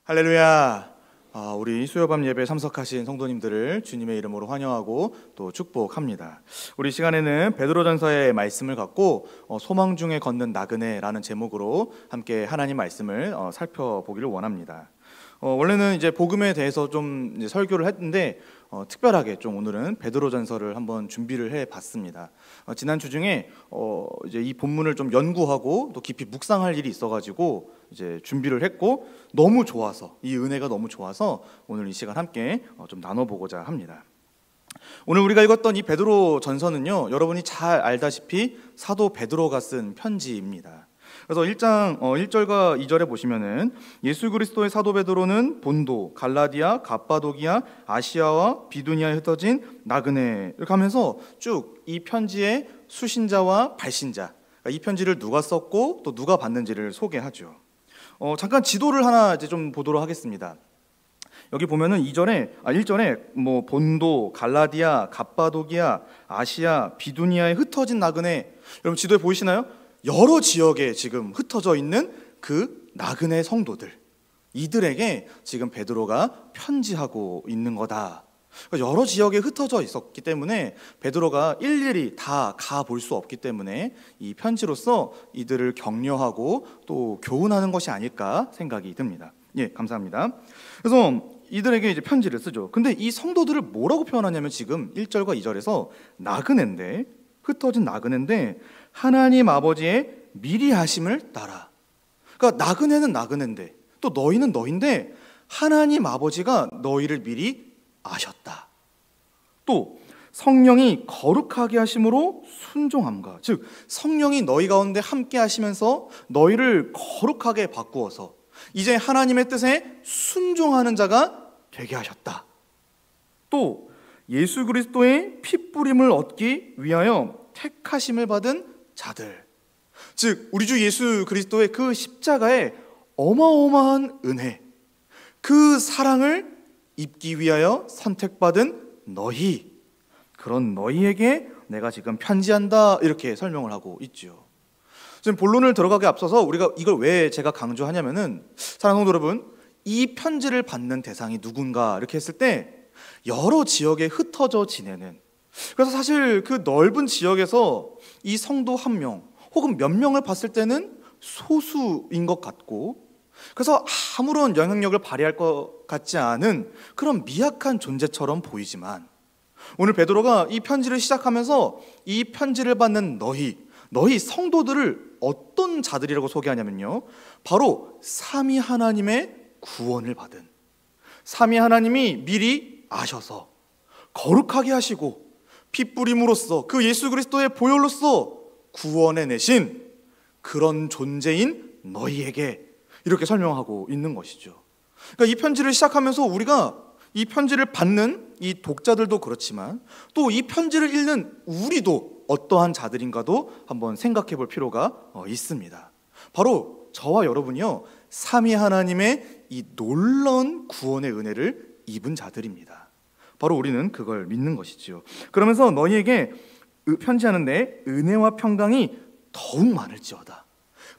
할렐루야. 우리 수요밤 예배 참석하신 성도님들을 주님의 이름으로 환영하고 또 축복합니다. 우리 시간에는 베드로전서의 말씀을 갖고 소망 중에 걷는 나그네라는 제목으로 함께 하나님 말씀을 살펴보기를 원합니다. 원래는 이제 복음에 대해서 좀 이제 설교를 했는데 특별하게 좀 오늘은 베드로전서를 한번 준비를 해봤습니다. 지난 주 중에 이제 이 본문을 좀 연구하고 또 깊이 묵상할 일이 있어가지고 이제 준비를 했고 너무 좋아서 이 은혜가 너무 좋아서 오늘 이 시간 함께 좀 나눠보고자 합니다. 오늘 우리가 읽었던 이 베드로전서는요, 여러분이 잘 알다시피 사도 베드로가 쓴 편지입니다. 그래서 1장 1절과 2절에 보시면은 예수 그리스도의 사도 베드로는 본도, 갈라디아, 갑바도기아, 아시아와 비두니아에 흩어진 나그네 이렇게 하면서 쭉 이 편지의 수신자와 발신자, 이 편지를 누가 썼고 또 누가 받는지를 소개하죠. 잠깐 지도를 하나 이제 좀 보도록 하겠습니다. 여기 보면은 1절에 본도, 갈라디아, 갑바도기아, 아시아, 비두니아에 흩어진 나그네, 여러분 지도에 보이시나요? 여러 지역에 지금 흩어져 있는 그 나그네 성도들, 이들에게 지금 베드로가 편지하고 있는 거다. 여러 지역에 흩어져 있었기 때문에 베드로가 일일이 다 가볼 수 없기 때문에 이 편지로서 이들을 격려하고 또 교훈하는 것이 아닐까 생각이 듭니다. 예, 감사합니다. 그래서 이들에게 이제 편지를 쓰죠. 근데 이 성도들을 뭐라고 표현하냐면 지금 1절과 2절에서 나그네인데, 흩어진 나그네인데 하나님 아버지의 미리 하심을 따라. 그러니까 나그네는 나그네인데 또 너희는 너희인데 하나님 아버지가 너희를 미리 아셨다. 또 성령이 거룩하게 하심으로 순종함과, 즉 성령이 너희 가운데 함께 하시면서 너희를 거룩하게 바꾸어서 이제 하나님의 뜻에 순종하는 자가 되게 하셨다. 또 예수 그리스도의 핏부림을 얻기 위하여 택하심을 받은 자들, 즉 우리 주 예수 그리스도의 그 십자가의 어마어마한 은혜, 그 사랑을 입기 위하여 선택받은 너희, 그런 너희에게 내가 지금 편지한다, 이렇게 설명을 하고 있죠. 지금 본론을 들어가기 앞서서 우리가 이걸 왜 제가 강조하냐면은, 사랑하는 성도 여러분, 이 편지를 받는 대상이 누군가 이렇게 했을 때 여러 지역에 흩어져 지내는, 그래서 사실 그 넓은 지역에서 이 성도 한 명 혹은 몇 명을 봤을 때는 소수인 것 같고, 그래서 아무런 영향력을 발휘할 것 같지 않은 그런 미약한 존재처럼 보이지만, 오늘 베드로가 이 편지를 시작하면서 이 편지를 받는 너희 성도들을 어떤 자들이라고 소개하냐면요, 바로 삼위 하나님의 구원을 받은, 삼위 하나님이 미리 아셔서 거룩하게 하시고 핏부림으로써 그 예수 그리스도의 보혈로써 구원해 내신 그런 존재인 너희에게, 이렇게 설명하고 있는 것이죠. 그러니까 이 편지를 시작하면서 우리가 이 편지를 받는 이 독자들도 그렇지만 또 이 편지를 읽는 우리도 어떠한 자들인가도 한번 생각해 볼 필요가 있습니다. 바로 저와 여러분이요, 삼위 하나님의 이 놀라운 구원의 은혜를 입은 자들입니다. 바로 우리는 그걸 믿는 것이지요. 그러면서 너희에게 편지하는데 은혜와 평강이 더욱 많을지어다.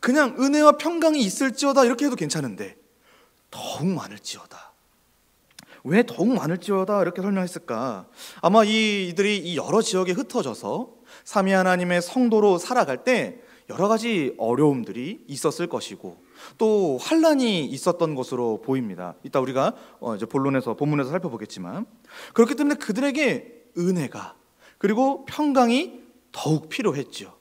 그냥 은혜와 평강이 있을지어다 이렇게 해도 괜찮은데 더욱 많을지어다. 왜 더욱 많을지어다 이렇게 설명했을까? 아마 이들이 이 여러 지역에 흩어져서 삼위 하나님의 성도로 살아갈 때 여러 가지 어려움들이 있었을 것이고 또 환난이 있었던 것으로 보입니다. 이따 우리가 이제 본문에서 살펴보겠지만, 그렇기 때문에 그들에게 은혜가 그리고 평강이 더욱 필요했죠.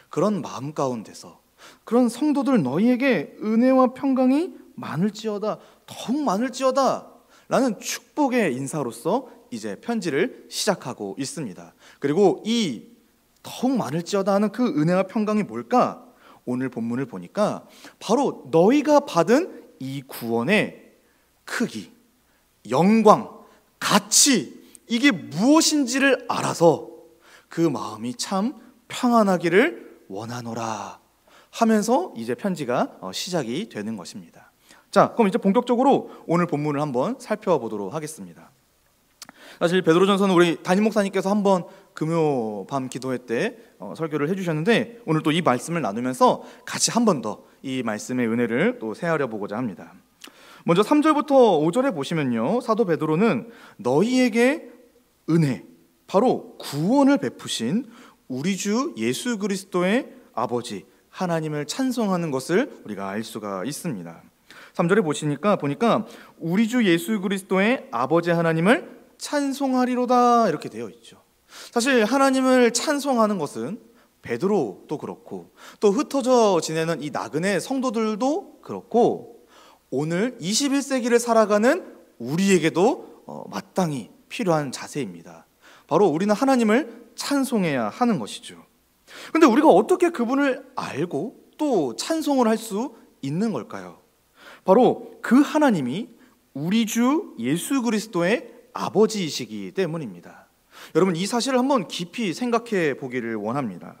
그런 마음 가운데서 그런 성도들 너희에게 은혜와 평강이 많을지어다, 더욱 많을지어다 라는 축복의 인사로서 이제 편지를 시작하고 있습니다. 그리고 이 더욱 많을지어다 하는 그 은혜와 평강이 뭘까? 오늘 본문을 보니까 바로 너희가 받은 이 구원의 크기, 영광, 가치, 이게 무엇인지를 알아서 그 마음이 참 평안하기를 원하노라 하면서 이제 편지가 시작이 되는 것입니다. 자, 그럼 이제 본격적으로 오늘 본문을 한번 살펴보도록 하겠습니다. 사실 베드로전서는 우리 담임 목사님께서 한번 금요 밤 기도회 때 설교를 해주셨는데, 오늘 또 이 말씀을 나누면서 같이 한 번 더 이 말씀의 은혜를 또 새하려 보고자 합니다. 먼저 3절부터 5절에 보시면요, 사도 베드로는 너희에게 은혜, 바로 구원을 베푸신 우리 주 예수 그리스도의 아버지 하나님을 찬송하는 것을 우리가 알 수가 있습니다. 3절에 보니까 우리 주 예수 그리스도의 아버지 하나님을 찬송하리로다 이렇게 되어 있죠. 사실 하나님을 찬송하는 것은 베드로도 그렇고 또 흩어져 지내는 이 나그네 성도들도 그렇고 오늘 21세기를 살아가는 우리에게도 마땅히 필요한 자세입니다. 바로 우리는 하나님을 찬송해야 하는 것이죠. 그런데 우리가 어떻게 그분을 알고 또 찬송을 할 수 있는 걸까요? 바로 그 하나님이 우리 주 예수 그리스도의 아버지이시기 때문입니다. 여러분, 이 사실을 한번 깊이 생각해 보기를 원합니다.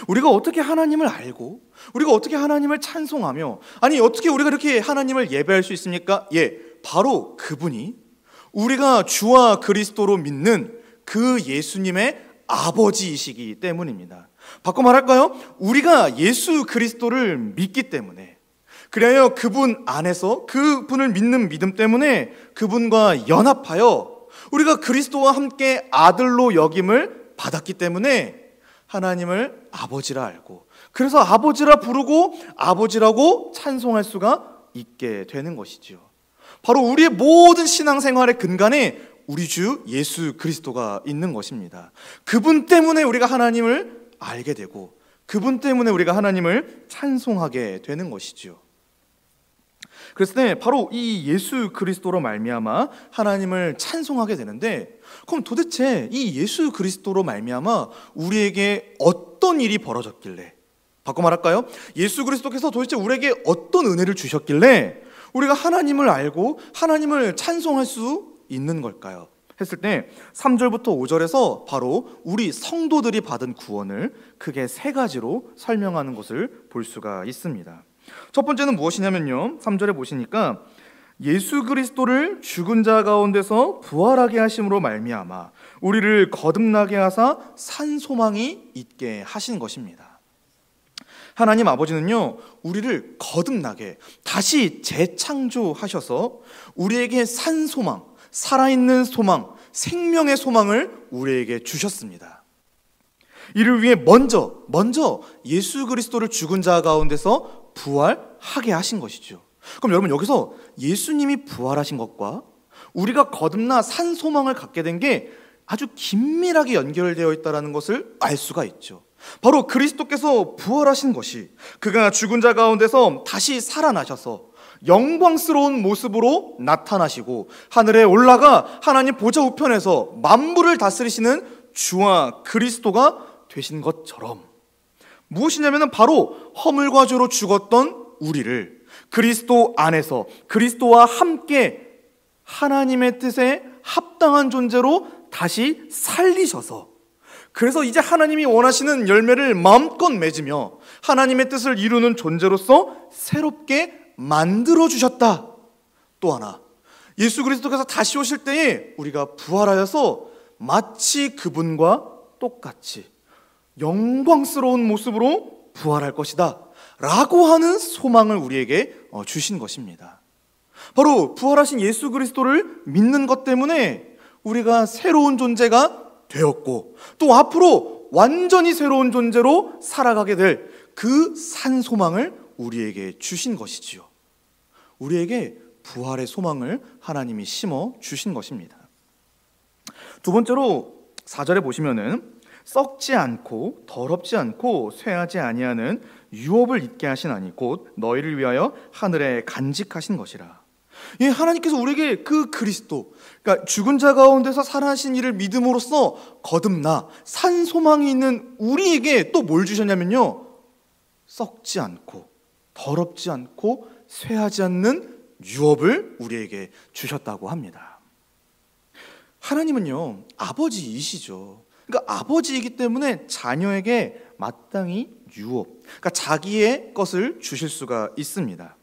우리가 어떻게 하나님을 알고 우리가 어떻게 하나님을 찬송하며, 아니 어떻게 우리가 이렇게 하나님을 예배할 수 있습니까? 바로 그분이 우리가 주와 그리스도로 믿는 그 예수님의 아버지이시기 때문입니다. 바꿔 말할까요? 우리가 예수 그리스도를 믿기 때문에, 그래야 그분 안에서 그분을 믿는 믿음 때문에 그분과 연합하여 우리가 그리스도와 함께 아들로 여김을 받았기 때문에 하나님을 아버지라 알고, 그래서 아버지라 부르고 아버지라고 찬송할 수가 있게 되는 것이지요. 바로 우리의 모든 신앙생활의 근간에 우리 주 예수 그리스도가 있는 것입니다. 그분 때문에 우리가 하나님을 알게 되고 그분 때문에 우리가 하나님을 찬송하게 되는 것이지요. 그래서 바로 이 예수 그리스도로 말미암아 하나님을 찬송하게 되는데, 그럼 도대체 이 예수 그리스도로 말미암아 우리에게 어떤 일이 벌어졌길래, 바꿔 말할까요? 예수 그리스도께서 도대체 우리에게 어떤 은혜를 주셨길래 우리가 하나님을 알고 하나님을 찬송할 수 있는 걸까요? 했을 때 3절부터 5절에서 바로 우리 성도들이 받은 구원을 크게 세 가지로 설명하는 것을 볼 수가 있습니다. 첫 번째는 무엇이냐면요, 3절에 보시니까 예수 그리스도를 죽은 자 가운데서 부활하게 하심으로 말미암아 우리를 거듭나게 하사 산 소망이 있게 하신 것입니다. 하나님 아버지는요, 우리를 거듭나게 다시 재창조하셔서 우리에게 산 소망, 살아있는 소망, 생명의 소망을 우리에게 주셨습니다. 이를 위해 먼저 예수 그리스도를 죽은 자 가운데서 부활하게 하신 것이죠. 그럼 여러분, 여기서 예수님이 부활하신 것과 우리가 거듭나 산 소망을 갖게 된 게 아주 긴밀하게 연결되어 있다는 것을 알 수가 있죠. 바로 그리스도께서 부활하신 것이, 그가 죽은 자 가운데서 다시 살아나셔서 영광스러운 모습으로 나타나시고 하늘에 올라가 하나님 보좌 우편에서 만물을 다스리시는 주와 그리스도가 되신 것처럼, 무엇이냐면 바로 허물과 죄로 죽었던 우리를 그리스도 안에서 그리스도와 함께 하나님의 뜻에 합당한 존재로 다시 살리셔서, 그래서 이제 하나님이 원하시는 열매를 마음껏 맺으며 하나님의 뜻을 이루는 존재로서 새롭게 만들어주셨다. 또 하나, 예수 그리스도께서 다시 오실 때에 우리가 부활하여서 마치 그분과 똑같이 영광스러운 모습으로 부활할 것이다 라고 하는 소망을 우리에게 주신 것입니다. 바로 부활하신 예수 그리스도를 믿는 것 때문에 우리가 새로운 존재가 되었고, 또 앞으로 완전히 새로운 존재로 살아가게 될 그 산 소망을 우리에게 주신 것이지요. 우리에게 부활의 소망을 하나님이 심어 주신 것입니다. 두 번째로 4절에 보시면은 썩지 않고 더럽지 않고 쇠하지 아니하는 유업을 잊게 하시나니 곧 너희를 위하여 하늘에 간직하신 것이라. 하나님께서 우리에게 그 그리스도, 그러니까 죽은 자 가운데서 살아나신 이를 믿음으로써 거듭나 산 소망이 있는 우리에게 또 뭘 주셨냐면요, 썩지 않고 더럽지 않고 쇠하지 않는 유업을 우리에게 주셨다고 합니다. 하나님은요, 아버지이시죠. 그러니까 아버지이기 때문에 자녀에게 마땅히 유업, 그러니까 자기의 것을 주실 수가 있습니다.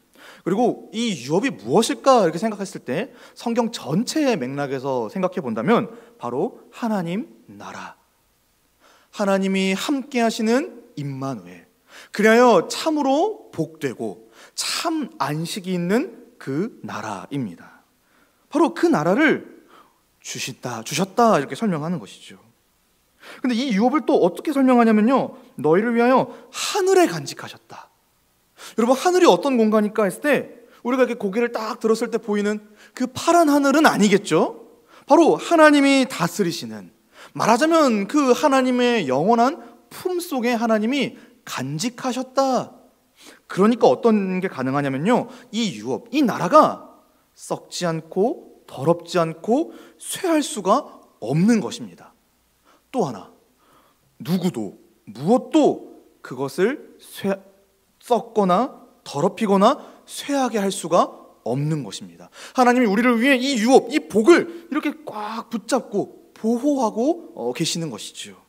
그리고 이 유업이 무엇일까 이렇게 생각했을 때 성경 전체의 맥락에서 생각해 본다면 바로 하나님 나라, 하나님이 함께 하시는 임마누엘, 그리하여 참으로 복되고 참 안식이 있는 그 나라입니다. 바로 그 나라를 주셨다 이렇게 설명하는 것이죠. 근데 이 유업을 또 어떻게 설명하냐면요, 너희를 위하여 하늘에 간직하셨다. 여러분, 하늘이 어떤 공간일까 했을 때 우리가 이렇게 고개를 딱 들었을 때 보이는 그 파란 하늘은 아니겠죠. 바로 하나님이 다스리시는, 말하자면 그 하나님의 영원한 품속에 하나님이 간직하셨다. 그러니까 어떤 게 가능하냐면요, 이 유업, 이 나라가 썩지 않고 더럽지 않고 쇠할 수가 없는 것입니다. 또 하나, 누구도 무엇도 그것을 썩거나 더럽히거나 쇠하게 할 수가 없는 것입니다. 하나님이 우리를 위해 이 유업, 이 복을 이렇게 꽉 붙잡고 보호하고 계시는 것이죠.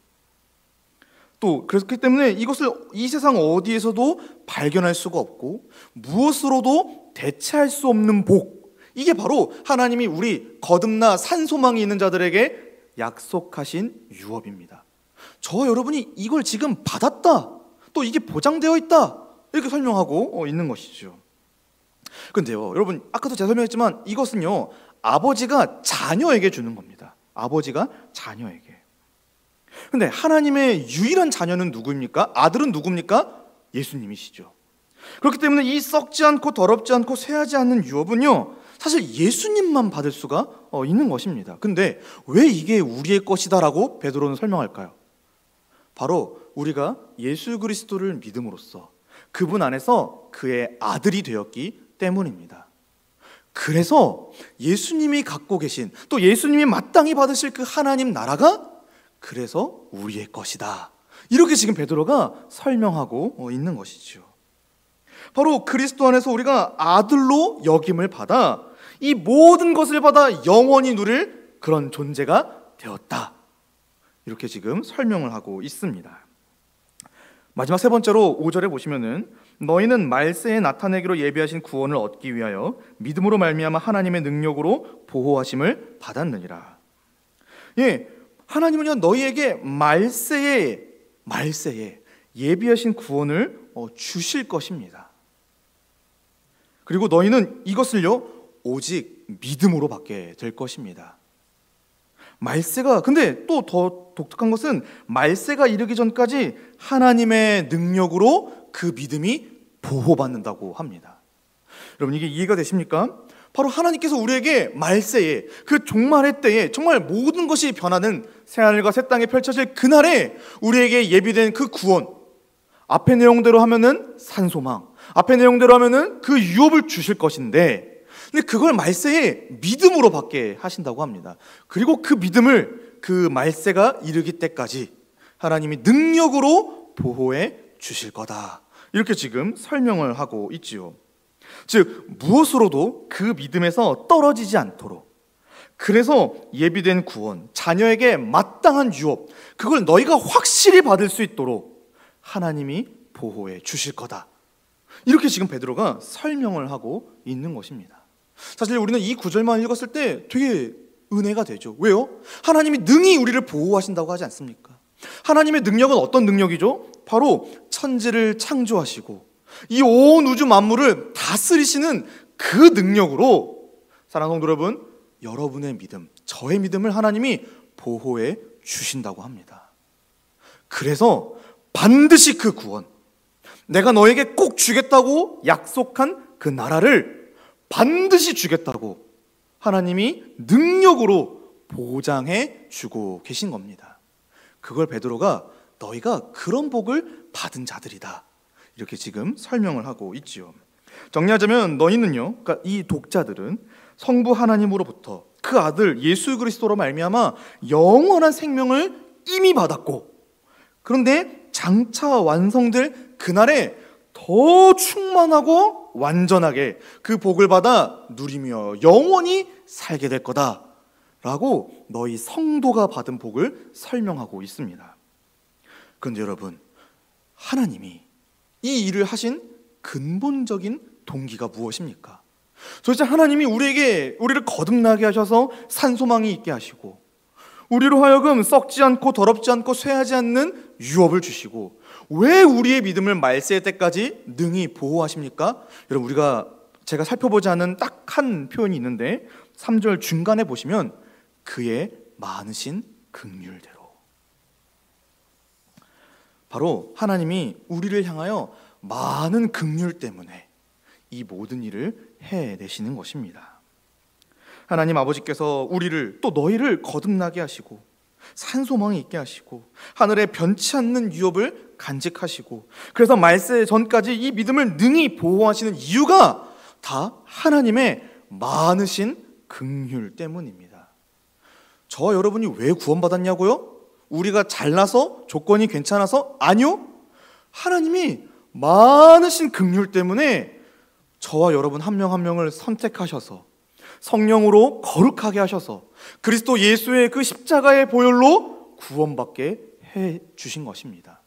또 그렇기 때문에 이것을 이 세상 어디에서도 발견할 수가 없고 무엇으로도 대체할 수 없는 복, 이게 바로 하나님이 우리 거듭나 산소망이 있는 자들에게 약속하신 유업입니다. 저와 여러분이 이걸 지금 받았다, 또 이게 보장되어 있다, 이렇게 설명하고 있는 것이죠. 근데요, 여러분, 아까도 제가 설명했지만 이것은요, 아버지가 자녀에게 주는 겁니다. 아버지가 자녀에게. 근데 하나님의 유일한 자녀는 누구입니까? 아들은 누굽니까? 예수님이시죠. 그렇기 때문에 이 썩지 않고 더럽지 않고 쇠하지 않는 유업은요, 사실 예수님만 받을 수가 있는 것입니다. 근데 왜 이게 우리의 것이다라고 베드로는 설명할까요? 바로 우리가 예수 그리스도를 믿음으로써 그분 안에서 그의 아들이 되었기 때문입니다. 그래서 예수님이 갖고 계신, 또 예수님이 마땅히 받으실 그 하나님 나라가 그래서 우리의 것이다, 이렇게 지금 베드로가 설명하고 있는 것이죠. 바로 그리스도 안에서 우리가 아들로 여김을 받아 이 모든 것을 받아 영원히 누릴 그런 존재가 되었다, 이렇게 지금 설명을 하고 있습니다. 마지막 세 번째로 5절에 보시면은 너희는 말세에 나타내기로 예비하신 구원을 얻기 위하여 믿음으로 말미암아 하나님의 능력으로 보호하심을 받았느니라. 예, 하나님은요, 너희에게 말세에 예비하신 구원을 주실 것입니다. 그리고 너희는 이것을요, 오직 믿음으로 받게 될 것입니다. 말세가, 근데 또 더 독특한 것은 말세가 이르기 전까지 하나님의 능력으로 그 믿음이 보호받는다고 합니다. 여러분, 이게 이해가 되십니까? 바로 하나님께서 우리에게 말세에, 그 종말의 때에 정말 모든 것이 변하는 새하늘과 새 땅에 펼쳐질 그날에 우리에게 예비된 그 구원, 앞의 내용대로 하면은 산소망, 앞의 내용대로 하면은 그 유업을 주실 것인데, 근데 그걸 말세에 믿음으로 받게 하신다고 합니다. 그리고 그 믿음을 그 말세가 이르기 때까지 하나님이 능력으로 보호해 주실 거다, 이렇게 지금 설명을 하고 있지요. 즉 무엇으로도 그 믿음에서 떨어지지 않도록, 그래서 예비된 구원, 자녀에게 마땅한 유업, 그걸 너희가 확실히 받을 수 있도록 하나님이 보호해 주실 거다, 이렇게 지금 베드로가 설명을 하고 있는 것입니다. 사실 우리는 이 구절만 읽었을 때 되게 은혜가 되죠. 왜요? 하나님이 능히 우리를 보호하신다고 하지 않습니까? 하나님의 능력은 어떤 능력이죠? 바로 천지를 창조하시고 이 온 우주 만물을 다스리시는 그 능력으로, 사랑하는 성도 여러분, 여러분의 믿음, 저의 믿음을 하나님이 보호해 주신다고 합니다. 그래서 반드시 그 구원, 내가 너에게 꼭 주겠다고 약속한 그 나라를 반드시 주겠다고 하나님이 능력으로 보장해 주고 계신 겁니다. 그걸 베드로가 너희가 그런 복을 받은 자들이다, 이렇게 지금 설명을 하고 있지요. 정리하자면 너희는요, 그러니까 이 독자들은 성부 하나님으로부터 그 아들 예수 그리스도로 말미암아 영원한 생명을 이미 받았고, 그런데 장차 완성될 그날에 더 충만하고 완전하게 그 복을 받아 누리며 영원히 살게 될 거다라고 너희 성도가 받은 복을 설명하고 있습니다. 그런데 여러분, 하나님이 이 일을 하신 근본적인 동기가 무엇입니까? 도대체 하나님이 우리를 거듭나게 하셔서 산소망이 있게 하시고, 우리로 하여금 썩지 않고 더럽지 않고 쇠하지 않는 유업을 주시고, 왜 우리의 믿음을 말세 때까지 능히 보호하십니까? 여러분, 우리가 제가 살펴보지 않은 딱 한 표현이 있는데 3절 중간에 보시면 그의 많으신 긍휼대로, 바로 하나님이 우리를 향하여 많은 긍휼 때문에 이 모든 일을 해내시는 것입니다. 하나님 아버지께서 우리를, 또 너희를 거듭나게 하시고 산소망이 있게 하시고 하늘에 변치 않는 유업을 간직하시고, 그래서 말세 전까지 이 믿음을 능히 보호하시는 이유가 다 하나님의 많으신 긍휼 때문입니다. 저와 여러분이 왜 구원받았냐고요? 우리가 잘나서, 조건이 괜찮아서? 아니요. 하나님이 많으신 긍휼 때문에 저와 여러분 한 명 한 명을 선택하셔서 성령으로 거룩하게 하셔서 그리스도 예수의 그 십자가의 보혈로 구원받게 해 주신 것입니다.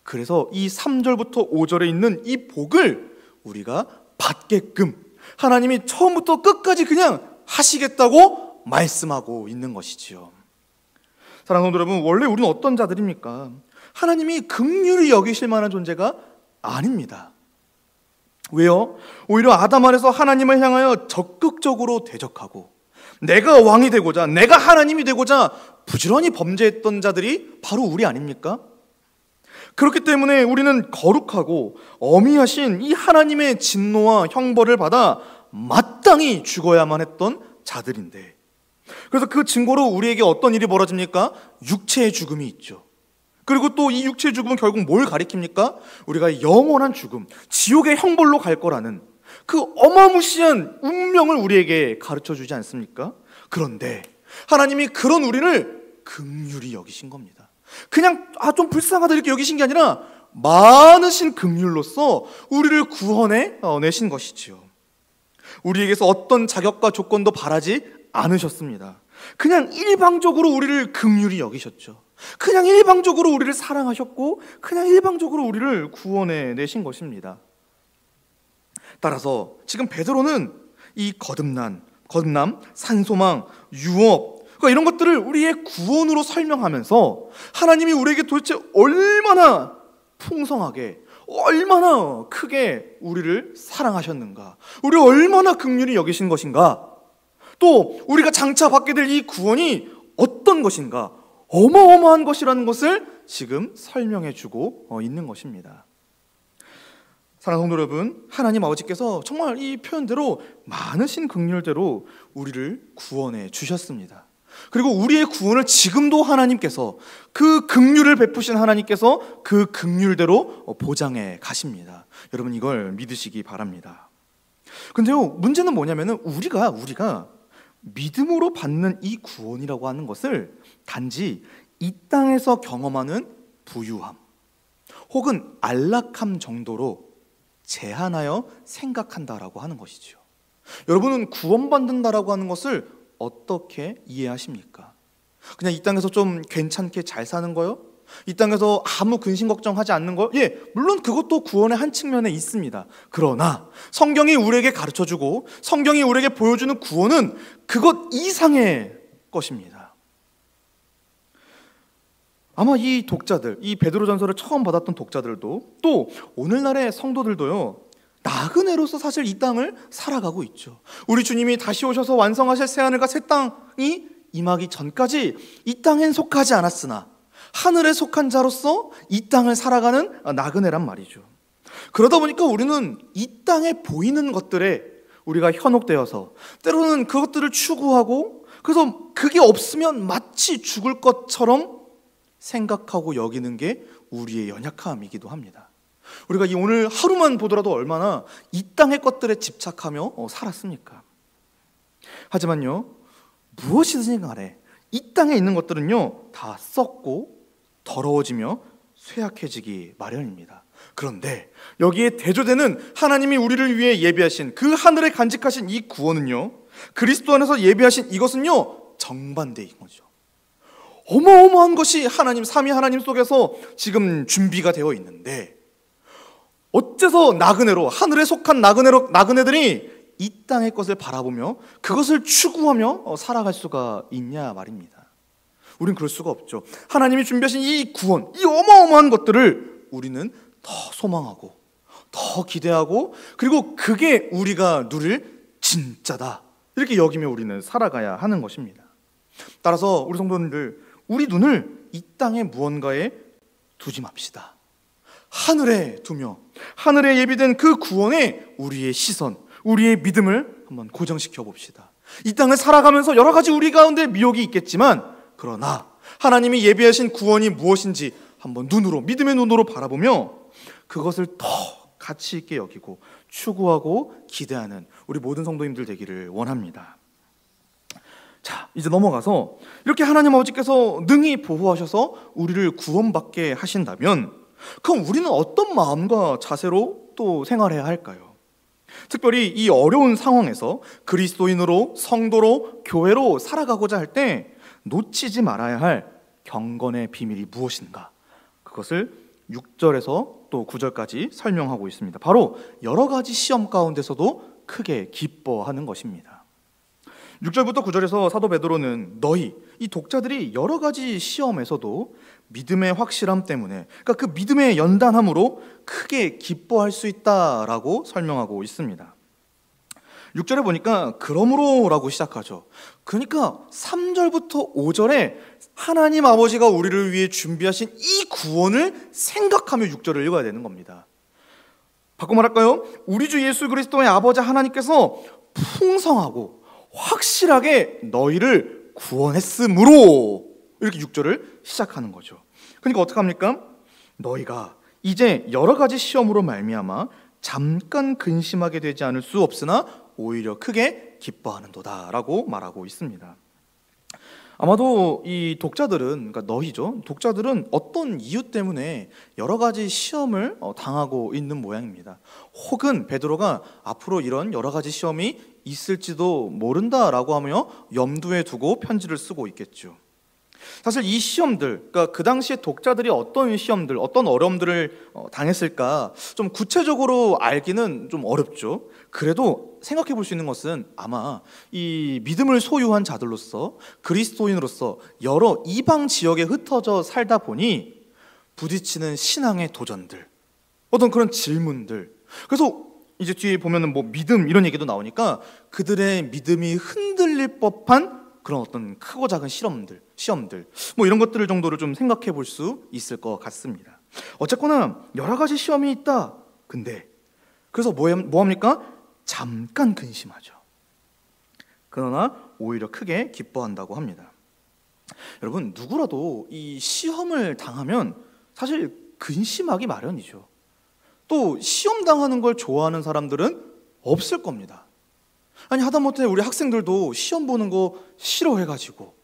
그래서 이 3절부터 5절에 있는 이 복을 우리가 받게끔 하나님이 처음부터 끝까지 그냥 하시겠다고 말씀하고 있는 것이지요. 사랑하는 여러분, 원래 우리는 어떤 자들입니까? 하나님이 긍휼히 여기실 만한 존재가 아닙니다. 왜요? 오히려 아담 안에서 하나님을 향하여 적극적으로 대적하고 내가 왕이 되고자, 내가 하나님이 되고자 부지런히 범죄했던 자들이 바로 우리 아닙니까? 그렇기 때문에 우리는 거룩하고 어미하신 이 하나님의 진노와 형벌을 받아 마땅히 죽어야만 했던 자들인데, 그래서 그 증거로 우리에게 어떤 일이 벌어집니까? 육체의 죽음이 있죠. 그리고 또 이 육체의 죽음은 결국 뭘 가리킵니까? 우리가 영원한 죽음, 지옥의 형벌로 갈 거라는 그 어마무시한 운명을 우리에게 가르쳐주지 않습니까? 그런데 하나님이 그런 우리를 긍휼히 여기신 겁니다. 그냥 좀 불쌍하다 이렇게 여기신 게 아니라 많으신 긍휼로서 우리를 구원해 내신 것이지요. 우리에게서 어떤 자격과 조건도 바라지 않으셨습니다. 그냥 일방적으로 우리를 긍휼히 여기셨죠. 그냥 일방적으로 우리를 사랑하셨고 그냥 일방적으로 우리를 구원해 내신 것입니다. 따라서 지금 베드로는 이 거듭남, 산소망, 유업, 그러니까 이런 것들을 우리의 구원으로 설명하면서 하나님이 우리에게 도대체 얼마나 풍성하게, 얼마나 크게 우리를 사랑하셨는가, 우리를 얼마나 긍휼히 여기신 것인가, 또 우리가 장차 받게 될 이 구원이 어떤 것인가, 어마어마한 것이라는 것을 지금 설명해 주고 있는 것입니다. 사랑하는 성도 여러분, 하나님 아버지께서 정말 이 표현대로 많으신 긍휼대로 우리를 구원해 주셨습니다. 그리고 우리의 구원을 지금도 하나님께서, 그 긍휼을 베푸신 하나님께서 그 긍휼대로 보장해 가십니다. 여러분 이걸 믿으시기 바랍니다. 근데요, 문제는 뭐냐면은 우리가 믿음으로 받는 이 구원이라고 하는 것을 단지 이 땅에서 경험하는 부유함 혹은 안락함 정도로 제한하여 생각한다라고 하는 것이죠. 여러분은 구원받는다라고 하는 것을 어떻게 이해하십니까? 그냥 이 땅에서 좀 괜찮게 잘 사는 거요? 이 땅에서 아무 근심 걱정하지 않는 거? 예, 물론 그것도 구원의 한 측면에 있습니다. 그러나 성경이 우리에게 가르쳐주고 성경이 우리에게 보여주는 구원은 그것 이상의 것입니다. 아마 이 독자들, 이 베드로전서를 처음 받았던 독자들도, 또 오늘날의 성도들도요, 나그네로서 사실 이 땅을 살아가고 있죠. 우리 주님이 다시 오셔서 완성하실 새하늘과 새 땅이 임하기 전까지 이 땅엔 속하지 않았으나 하늘에 속한 자로서 이 땅을 살아가는 나그네란 말이죠. 그러다 보니까 우리는 이 땅에 보이는 것들에 우리가 현혹되어서 때로는 그것들을 추구하고, 그래서 그게 없으면 마치 죽을 것처럼 생각하고 여기는 게 우리의 연약함이기도 합니다. 우리가 이 오늘 하루만 보더라도 얼마나 이 땅의 것들에 집착하며 살았습니까? 하지만요, 무엇이든지 간에 이 땅에 있는 것들은요 다 썩고 더러워지며 쇠약해지기 마련입니다. 그런데 여기에 대조되는 하나님이 우리를 위해 예비하신 그 하늘에 간직하신 이 구원은요, 그리스도 안에서 예비하신 이것은요 정반대인 거죠. 어마어마한 것이 하나님, 삼위 하나님 속에서 지금 준비가 되어 있는데 어째서 나그네로, 하늘에 속한 나그네들이 이 땅의 것을 바라보며 그것을 추구하며 살아갈 수가 있냐 말입니다. 우린 그럴 수가 없죠. 하나님이 준비하신 이 구원, 이 어마어마한 것들을 우리는 더 소망하고 더 기대하고, 그리고 그게 우리가 누릴 진짜다, 이렇게 여기며 우리는 살아가야 하는 것입니다. 따라서 우리 성도님들, 우리 눈을 이 땅의 무언가에 두지 맙시다. 하늘에 두며 하늘에 예비된 그 구원에 우리의 시선, 우리의 믿음을 한번 고정시켜 봅시다. 이 땅을 살아가면서 여러 가지 우리 가운데 미혹이 있겠지만, 그러나 하나님이 예비하신 구원이 무엇인지 한번 눈으로, 믿음의 눈으로 바라보며 그것을 더 가치 있게 여기고 추구하고 기대하는 우리 모든 성도님들 되기를 원합니다. 자, 이제 넘어가서 이렇게 하나님 아버지께서 능히 보호하셔서 우리를 구원받게 하신다면, 그럼 우리는 어떤 마음과 자세로 또 생활해야 할까요? 특별히 이 어려운 상황에서 그리스도인으로, 성도로, 교회로 살아가고자 할 때 놓치지 말아야 할 경건의 비밀이 무엇인가? 그것을 6절에서 또 9절까지 설명하고 있습니다. 바로 여러 가지 시험 가운데서도 크게 기뻐하는 것입니다. 6절부터 9절에서 사도 베드로는 너희, 이 독자들이 여러 가지 시험에서도 믿음의 확실함 때문에, 그러니까 그 믿음의 연단함으로 크게 기뻐할 수 있다라고 설명하고 있습니다. 6절에 보니까 그러므로라고 시작하죠. 그러니까 3절부터 5절에 하나님 아버지가 우리를 위해 준비하신 이 구원을 생각하며 6절을 읽어야 되는 겁니다. 바꿔 말할까요? 우리 주 예수 그리스도의 아버지 하나님께서 풍성하고 확실하게 너희를 구원했으므로, 이렇게 6절을 시작하는 거죠. 그러니까 어떡합니까? 너희가 이제 여러 가지 시험으로 말미암아 잠깐 근심하게 되지 않을 수 없으나 오히려 크게 기뻐하는도다 라고 말하고 있습니다. 아마도 이 독자들은, 그러니까 너희죠, 독자들은 어떤 이유 때문에 여러 가지 시험을 당하고 있는 모양입니다. 혹은 베드로가 앞으로 이런 여러 가지 시험이 있을지도 모른다라고 하며 염두에 두고 편지를 쓰고 있겠죠. 사실 이 시험들, 그러니까 그 당시에 독자들이 어떤 시험들, 어떤 어려움들을 당했을까 좀 구체적으로 알기는 좀 어렵죠. 그래도 생각해 볼 수 있는 것은 아마 이 믿음을 소유한 자들로서, 그리스도인으로서 여러 이방 지역에 흩어져 살다 보니 부딪히는 신앙의 도전들, 어떤 그런 질문들, 그래서 이제 뒤에 보면은 뭐 믿음 이런 얘기도 나오니까 그들의 믿음이 흔들릴 법한 그런 어떤 크고 작은 시험들 뭐 이런 것들을 정도를 좀 생각해 볼 수 있을 것 같습니다. 어쨌거나 여러 가지 시험이 있다. 근데 그래서 뭐합니까? 잠깐 근심하죠. 그러나 오히려 크게 기뻐한다고 합니다. 여러분, 누구라도 이 시험을 당하면 사실 근심하기 마련이죠. 또 시험 당하는 걸 좋아하는 사람들은 없을 겁니다. 아니, 하다못해 우리 학생들도 시험 보는 거 싫어해가지고,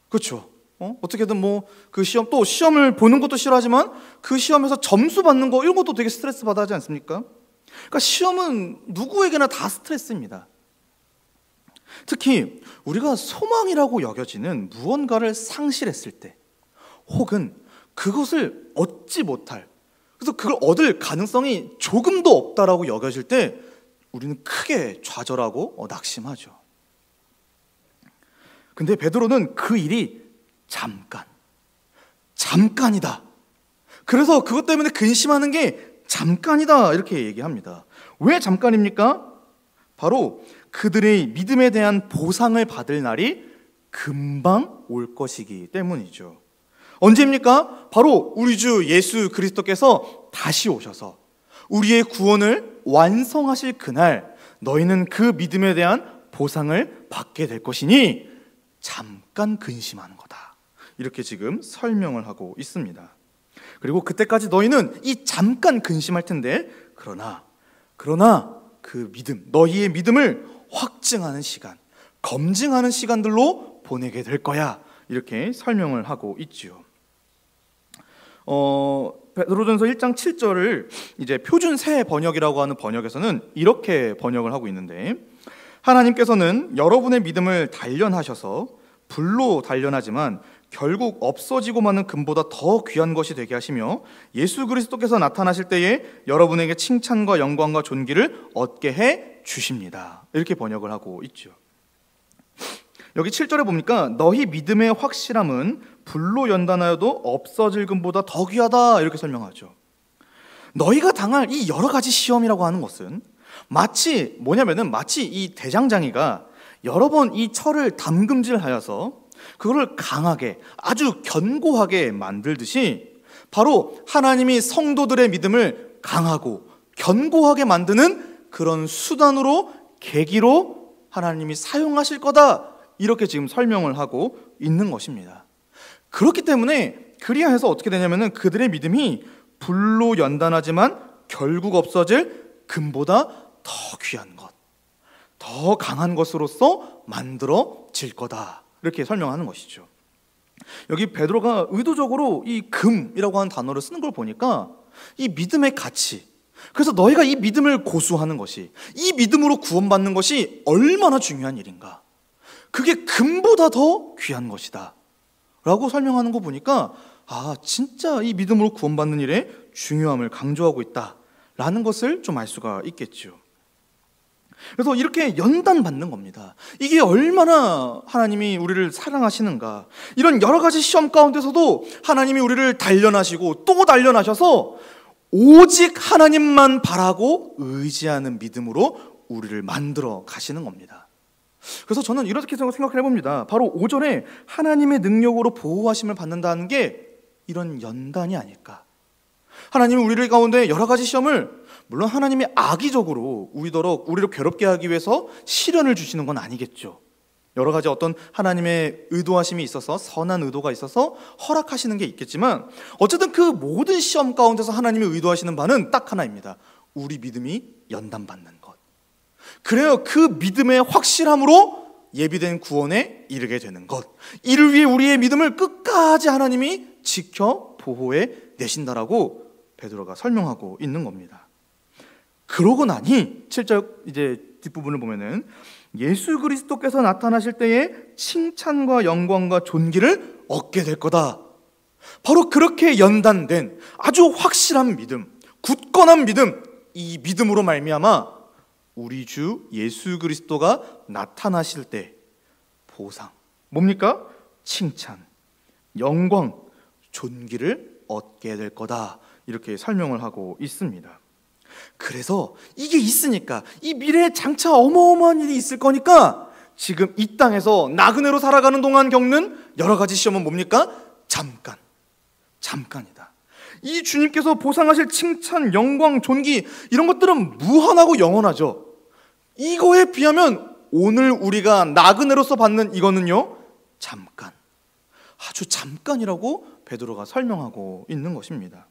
그렇죠? 어떻게든 뭐 그 시험, 또 시험을 보는 것도 싫어하지만 그 시험에서 점수 받는 거, 이런 것도 되게 스트레스 받아 하지 않습니까? 그러니까 시험은 누구에게나 다 스트레스입니다. 특히 우리가 소망이라고 여겨지는 무언가를 상실했을 때, 혹은 그것을 얻지 못할, 그래서 그걸 얻을 가능성이 조금도 없다라고 여겨질 때 우리는 크게 좌절하고 낙심하죠. 근데 베드로는 그 일이 잠깐이다. 그래서 그것 때문에 근심하는 게 잠깐이다, 이렇게 얘기합니다. 왜 잠깐입니까? 바로 그들의 믿음에 대한 보상을 받을 날이 금방 올 것이기 때문이죠. 언제입니까? 바로 우리 주 예수 그리스도께서 다시 오셔서 우리의 구원을 완성하실 그날, 너희는 그 믿음에 대한 보상을 받게 될 것이니 잠깐 근심하는 거다, 이렇게 지금 설명을 하고 있습니다. 그리고 그때까지 너희는 이 잠깐 근심할 텐데, 그러나 그 믿음, 너희의 믿음을 확증하는 시간, 검증하는 시간들로 보내게 될 거야, 이렇게 설명을 하고 있지요. 베드로전서 1장 7절을 이제 표준 새 번역이라고 하는 번역에서는 이렇게 번역을 하고 있는데, 하나님께서는 여러분의 믿음을 단련하셔서 불로 단련하지만 결국 없어지고 마는 금보다 더 귀한 것이 되게 하시며 예수 그리스도께서 나타나실 때에 여러분에게 칭찬과 영광과 존귀를 얻게 해 주십니다, 이렇게 번역을 하고 있죠. 여기 7절에 보니까 너희 믿음의 확실함은 불로 연단하여도 없어질 금보다 더 귀하다, 이렇게 설명하죠. 너희가 당할 이 여러 가지 시험이라고 하는 것은 마치 이 대장장이가 여러 번 이 철을 담금질하여서 그거를 강하게, 아주 견고하게 만들듯이 바로 하나님이 성도들의 믿음을 강하고 견고하게 만드는 그런 수단으로, 계기로 하나님이 사용하실 거다, 이렇게 지금 설명을 하고 있는 것입니다. 그렇기 때문에 그리하여서 어떻게 되냐면은 그들의 믿음이 불로 연단하지만 결국 없어질 금보다 더 귀한 것, 더 강한 것으로서 만들어질 거다, 이렇게 설명하는 것이죠. 여기 베드로가 의도적으로 이 금이라고 하는 단어를 쓰는 걸 보니까 이 믿음의 가치, 그래서 너희가 이 믿음을 고수하는 것이, 이 믿음으로 구원받는 것이 얼마나 중요한 일인가, 그게 금보다 더 귀한 것이다 라고 설명하는 거 보니까 진짜 이 믿음으로 구원받는 일의 중요함을 강조하고 있다라는 것을 좀 알 수가 있겠죠. 그래서 이렇게 연단받는 겁니다. 이게 얼마나 하나님이 우리를 사랑하시는가. 이런 여러 가지 시험 가운데서도 하나님이 우리를 단련하시고 또 단련하셔서 오직 하나님만 바라고 의지하는 믿음으로 우리를 만들어 가시는 겁니다. 그래서 저는 이렇게 생각을 해봅니다. 바로 5절에 하나님의 능력으로 보호하심을 받는다는 게 이런 연단이 아닐까. 하나님은 우리를 가운데 여러 가지 시험을, 물론 하나님이 악의적으로 우리를 괴롭게 하기 위해서 시련을 주시는 건 아니겠죠. 여러 가지 어떤 하나님의 의도하심이 있어서, 선한 의도가 있어서 허락하시는 게 있겠지만, 어쨌든 그 모든 시험 가운데서 하나님이 의도하시는 바는 딱 하나입니다. 우리 믿음이 연단받는 것. 그래요, 그 믿음의 확실함으로 예비된 구원에 이르게 되는 것, 이를 위해 우리의 믿음을 끝까지 하나님이 지켜 보호해 내신다라고 베드로가 설명하고 있는 겁니다. 그러고 나니 7절 이제 뒷부분을 보면은 예수 그리스도께서 나타나실 때에 칭찬과 영광과 존귀를 얻게 될 거다. 바로 그렇게 연단된 아주 확실한 믿음, 굳건한 믿음, 이 믿음으로 말미암아 우리 주 예수 그리스도가 나타나실 때 보상, 뭡니까? 칭찬, 영광, 존귀를 얻게 될 거다, 이렇게 설명을 하고 있습니다. 그래서 이게 있으니까, 이 미래에 장차 어마어마한 일이 있을 거니까 지금 이 땅에서 나그네로 살아가는 동안 겪는 여러 가지 시험은 뭡니까? 잠깐이다. 이 주님께서 보상하실 칭찬, 영광, 존귀, 이런 것들은 무한하고 영원하죠. 이거에 비하면 오늘 우리가 나그네로서 받는 이거는요, 잠깐, 아주 잠깐이라고 베드로가 설명하고 있는 것입니다.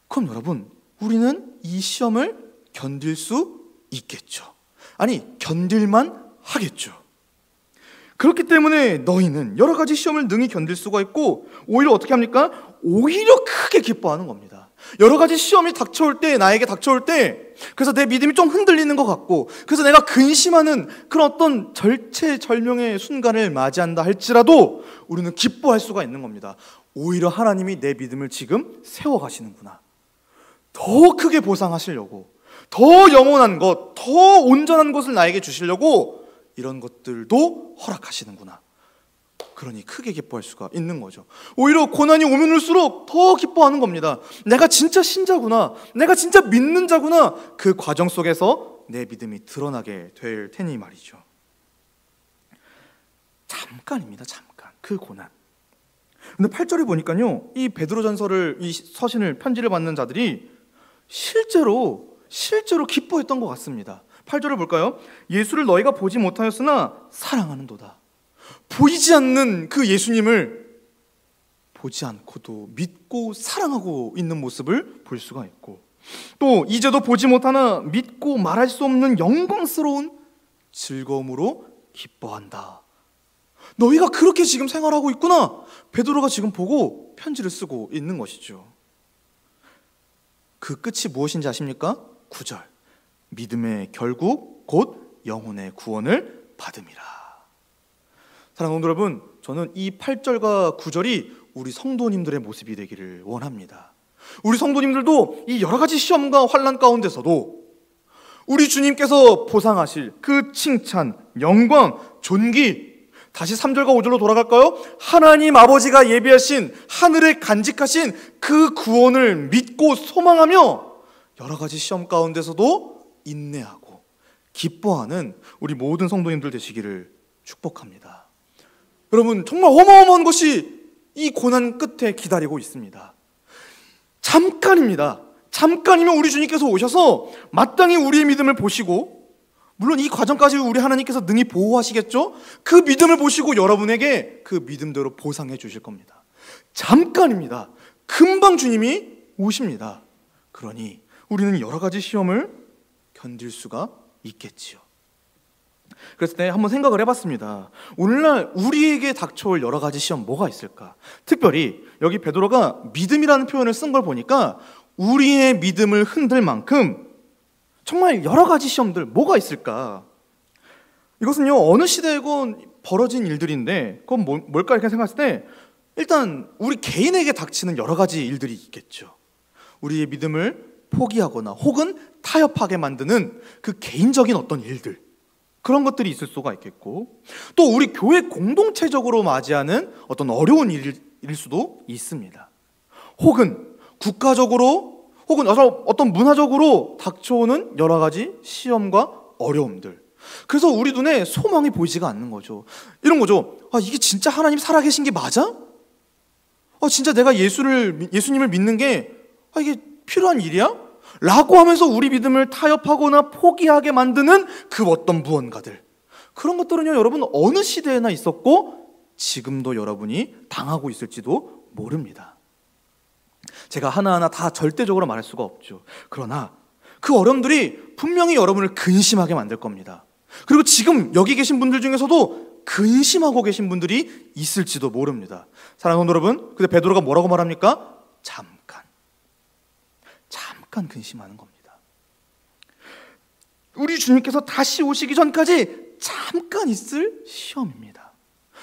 그럼 여러분, 우리는 이 시험을 견딜 수 있겠죠. 아니, 견딜만 하겠죠. 그렇기 때문에 너희는 여러 가지 시험을 능히 견딜 수가 있고, 오히려 어떻게 합니까? 오히려 크게 기뻐하는 겁니다. 여러 가지 시험이 나에게 닥쳐올 때, 그래서 내 믿음이 좀 흔들리는 것 같고, 그래서 내가 근심하는 그런 어떤 절체절명의 순간을 맞이한다 할지라도 우리는 기뻐할 수가 있는 겁니다. 오히려 하나님이 내 믿음을 지금 세워가시는구나, 더 크게 보상하시려고, 더 영원한 것, 더 온전한 것을 나에게 주시려고 이런 것들도 허락하시는구나. 그러니 크게 기뻐할 수가 있는 거죠. 오히려 고난이 오면 올수록 더 기뻐하는 겁니다. 내가 진짜 신자구나, 내가 진짜 믿는 자구나. 그 과정 속에서 내 믿음이 드러나게 될 테니 말이죠. 잠깐입니다. 잠깐. 그 고난. 근데 8절에 보니까요, 이 베드로전서를, 이 서신을, 편지를 받는 자들이 실제로 기뻐했던 것 같습니다. 8절을 볼까요? 예수를 너희가 보지 못하였으나 사랑하는도다. 보이지 않는 그 예수님을 보지 않고도 믿고 사랑하고 있는 모습을 볼 수가 있고, 또 이제도 보지 못하나 믿고 말할 수 없는 영광스러운 즐거움으로 기뻐한다. 너희가 그렇게 지금 생활하고 있구나, 베드로가 지금 보고 편지를 쓰고 있는 것이죠. 그 끝이 무엇인지 아십니까? 9절, 믿음의 결국 곧 영혼의 구원을 받음이라. 사랑하는 성도 여러분, 저는 이 8절과 9절이 우리 성도님들의 모습이 되기를 원합니다. 우리 성도님들도 이 여러 가지 시험과 환난 가운데서도 우리 주님께서 보상하실 그 칭찬, 영광, 존귀, 다시 3절과 5절로 돌아갈까요? 하나님 아버지가 예비하신 하늘에 간직하신 그 구원을 믿고 소망하며 여러 가지 시험 가운데서도 인내하고 기뻐하는 우리 모든 성도님들 되시기를 축복합니다. 여러분, 정말 어마어마한 것이 이 고난 끝에 기다리고 있습니다. 잠깐입니다. 잠깐이면 우리 주님께서 오셔서 마땅히 우리의 믿음을 보시고, 물론 이 과정까지 우리 하나님께서 능히 보호하시겠죠? 그 믿음을 보시고 여러분에게 그 믿음대로 보상해 주실 겁니다. 잠깐입니다. 금방 주님이 오십니다. 그러니 우리는 여러 가지 시험을 견딜 수가 있겠지요. 그랬을 때 한번 생각을 해봤습니다. 오늘날 우리에게 닥쳐올 여러 가지 시험 뭐가 있을까? 특별히 여기 베드로가 믿음이라는 표현을 쓴 걸 보니까 우리의 믿음을 흔들 만큼 정말 여러 가지 시험들 뭐가 있을까? 이것은요, 어느 시대에건 벌어진 일들인데 그건 뭘까 이렇게 생각했을 때 일단 우리 개인에게 닥치는 여러 가지 일들이 있겠죠. 우리의 믿음을 포기하거나 혹은 타협하게 만드는 그 개인적인 어떤 일들, 그런 것들이 있을 수가 있겠고, 또 우리 교회 공동체적으로 맞이하는 어떤 어려운 일일 수도 있습니다. 혹은 국가적으로 혹은 어떤 문화적으로 닥쳐오는 여러 가지 시험과 어려움들. 그래서 우리 눈에 소망이 보이지가 않는 거죠. 이런 거죠. 이게 진짜 하나님 살아계신 게 맞아? 진짜 내가 예수님을 믿는 게 이게 필요한 일이야? 라고 하면서 우리 믿음을 타협하거나 포기하게 만드는 그 어떤 무언가들, 그런 것들은요, 여러분 어느 시대에나 있었고 지금도 여러분이 당하고 있을지도 모릅니다. 제가 하나하나 다 절대적으로 말할 수가 없죠. 그러나 그 어려움들이 분명히 여러분을 근심하게 만들 겁니다. 그리고 지금 여기 계신 분들 중에서도 근심하고 계신 분들이 있을지도 모릅니다. 사랑하는 여러분, 근데 베드로가 뭐라고 말합니까? 잠깐 근심하는 겁니다. 우리 주님께서 다시 오시기 전까지 잠깐 있을 시험입니다.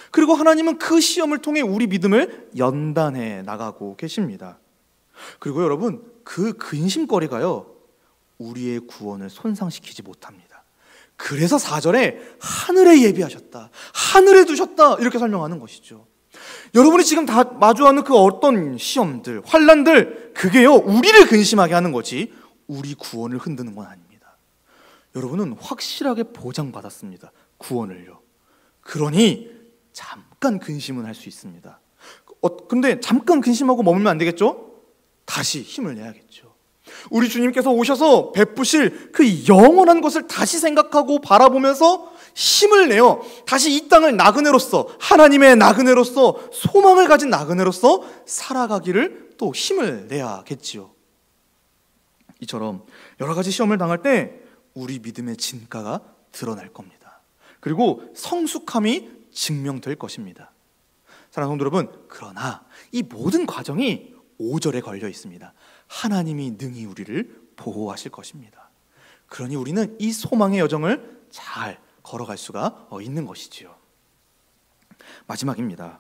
그리고 하나님은 그 시험을 통해 우리 믿음을 연단해 나가고 계십니다. 그리고 여러분, 그 근심거리가요, 우리의 구원을 손상시키지 못합니다. 그래서 4절에 하늘에 예비하셨다, 하늘에 두셨다, 이렇게 설명하는 것이죠. 여러분이 지금 다 마주하는 그 어떤 시험들, 환난들, 그게요, 우리를 근심하게 하는 거지 우리 구원을 흔드는 건 아닙니다. 여러분은 확실하게 보장받았습니다. 구원을요. 그러니 잠깐 근심은 할 수 있습니다. 근데 잠깐 근심하고 머물면 안 되겠죠? 다시 힘을 내야겠죠. 우리 주님께서 오셔서 베푸실 그 영원한 것을 다시 생각하고 바라보면서 힘을 내어 다시 이 땅을 나그네로서, 하나님의 나그네로서, 소망을 가진 나그네로서 살아가기를 또 힘을 내야겠지요. 이처럼 여러 가지 시험을 당할 때 우리 믿음의 진가가 드러날 겁니다. 그리고 성숙함이 증명될 것입니다. 사랑하는 성도 여러분, 그러나 이 모든 과정이 5절에 걸려 있습니다. 하나님이 능히 우리를 보호하실 것입니다. 그러니 우리는 이 소망의 여정을 잘 걸어갈 수가 있는 것이지요. 마지막입니다.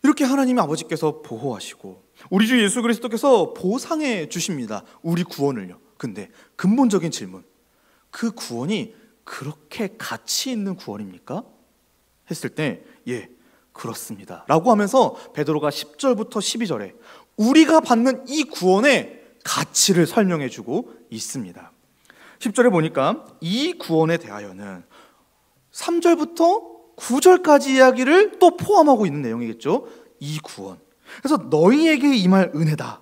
이렇게 하나님 아버지께서 보호하시고 우리 주 예수 그리스도께서 보상해 주십니다. 우리 구원을요. 근데 근본적인 질문, 그 구원이 그렇게 가치 있는 구원입니까? 했을 때 예, 그렇습니다 라고 하면서 베드로가 10절부터 12절에 우리가 받는 이 구원의 가치를 설명해 주고 있습니다. 10절에 보니까 이 구원에 대하여는 3절부터 9절까지 이야기를 또 포함하고 있는 내용이겠죠. 이 구원, 그래서 너희에게 임할 은혜다.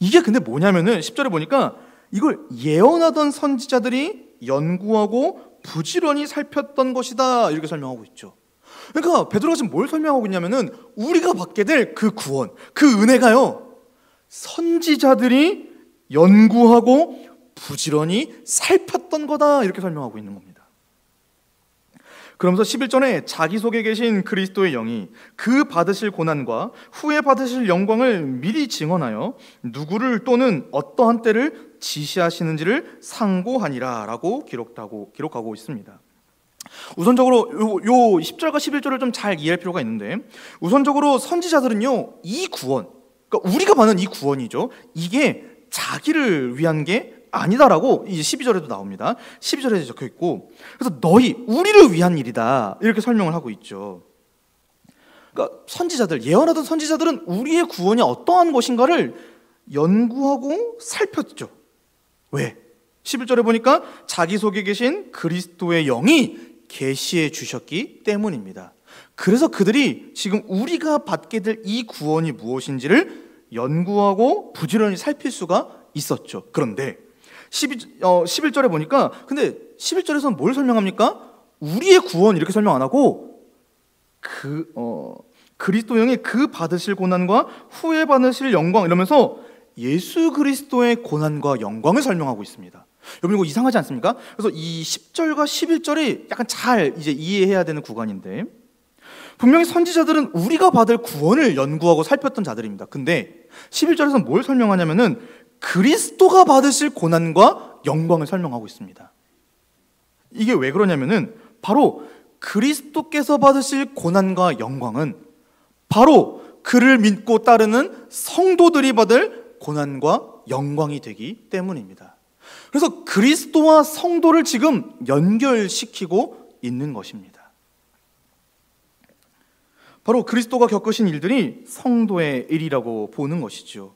이게 근데 뭐냐면은 10절에 보니까 이걸 예언하던 선지자들이 연구하고 부지런히 살폈던 것이다, 이렇게 설명하고 있죠. 그러니까 베드로가 지금 뭘 설명하고 있냐면은 우리가 받게 될 그 구원, 그 은혜가요, 선지자들이 연구하고 부지런히 살폈던 거다, 이렇게 설명하고 있는 겁니다. 그러면서 11절에 자기 속에 계신 그리스도의 영이 그 받으실 고난과 후에 받으실 영광을 미리 증언하여 누구를 또는 어떠한 때를 지시하시는지를 상고하니라 라고 기록하고 있습니다. 우선적으로 요 10절과 11절을 좀 잘 이해할 필요가 있는데, 우선적으로 선지자들은요, 이 구원, 그러니까 우리가 받는 이 구원이죠, 이게 자기를 위한 게 아니다라고 이제 12절에도 나옵니다. 12절에 적혀 있고, 그래서 우리를 위한 일이다 이렇게 설명을 하고 있죠. 그러니까 예언하던 선지자들은 우리의 구원이 어떠한 것인가를 연구하고 살폈죠. 왜? 11절에 보니까 자기 속에 계신 그리스도의 영이 계시해 주셨기 때문입니다. 그래서 그들이 지금 우리가 받게 될 이 구원이 무엇인지를 연구하고 부지런히 살필 수가 있었죠. 그런데 11절에 보니까, 근데 11절에서는 뭘 설명합니까? 우리의 구원 이렇게 설명 안 하고 그리스도 영이 그 받으실 고난과 후에 받으실 영광 이러면서 예수 그리스도의 고난과 영광을 설명하고 있습니다. 여러분 이거 이상하지 않습니까? 그래서 이 10절과 11절이 약간 잘 이제 이해해야 되는 구간인데, 분명히 선지자들은 우리가 받을 구원을 연구하고 살폈던 자들입니다. 근데 11절에서 뭘 설명하냐면은 그리스도가 받으실 고난과 영광을 설명하고 있습니다. 이게 왜 그러냐면은 바로 그리스도께서 받으실 고난과 영광은 바로 그를 믿고 따르는 성도들이 받을 고난과 영광이 되기 때문입니다. 그래서 그리스도와 성도를 지금 연결시키고 있는 것입니다. 바로 그리스도가 겪으신 일들이 성도의 일이라고 보는 것이죠.